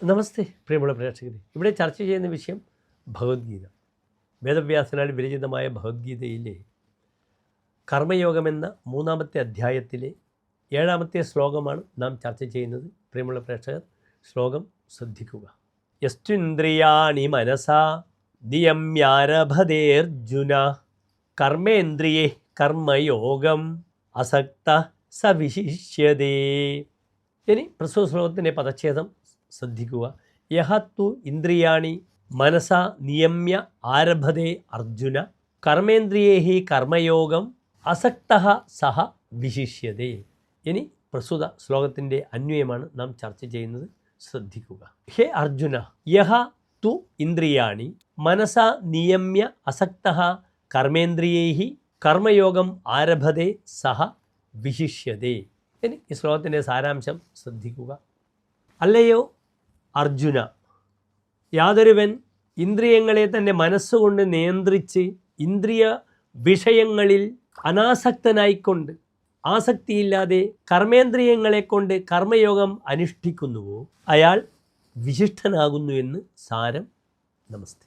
നമസ്തേ പ്രിയമുള്ള പ്രേക്ഷകരെ, ഇവിടെ ചർച്ച ചെയ്യുന്ന വിഷയം ഭഗവത്ഗീത. വേദവ്യാസനാൽ വിരചിതമായ ഭഗവത്ഗീതയിലെ കർമ്മയോഗമെന്ന 3-ാമത്തെ അധ്യായത്തിലെ 7-ാമത്തെ ശ്ലോകമാണ് നാം ചർച്ച ചെയ്യുന്നത്. പ്രിയമുള്ള പ്രേക്ഷകർ, ശ്ലോകം ശ്രദ്ധിക്കുക. യസ്ത്വിന്ദ്രിയാണി മനസാ നിയമ്യാരഭതേർജുന കർമ്മേന്ദ്രിയേ കർമ്മയോഗം അസക്ത സവിശിഷ്യതേ. ഇനി പ്രസ്തുത ശ്ലോകത്തിൻ്റെ പദച്ഛേദം ശ്രദ്ധിക്കുക. യഹത്തു ഇന്ദ്രിയാണി മനസ നിയമ്യ ആരഭതേ അർജുന കർമ്മേന്ദ്രിയേ കർമ്മയോഗം അസക്ത സഹ വിശിഷ്യതേ. ഇനി പ്രസ്തുത ശ്ലോകത്തിൻ്റെ അന്വയമാണ് നാം ചർച്ച ചെയ്യുന്നത്. ശ്രദ്ധിക്കുക. ഹേ അർജുന, യഹ തു ഇന്ദ്രിയാണി മനസ നിയമ്യ അസക്ത കർമ്മേന്ദ്രിയൈ കർമ്മയോഗം ആരഭതേ സഹ വിശിഷ്യതേ. ഇനി ഈ ശ്ലോകത്തിൻ്റെ സാരാംശം ശ്രദ്ധിക്കുക. അല്ലയോ അർജുന, യാതൊരുവൻ ഇന്ദ്രിയങ്ങളെ തൻ്റെ മനസ്സുകൊണ്ട് നിയന്ത്രിച്ച് ഇന്ദ്രിയ വിഷയങ്ങളിൽ അനാസക്തനായിക്കൊണ്ട് ആസക്തിയില്ലാതെ കർമ്മേന്ദ്രിയങ്ങളെ കൊണ്ട് കർമ്മയോഗം അനുഷ്ഠിക്കുന്നുവോ അയാൾ വിശിഷ്ടനാകുന്നു എന്ന് സാരം. നമസ്തേ.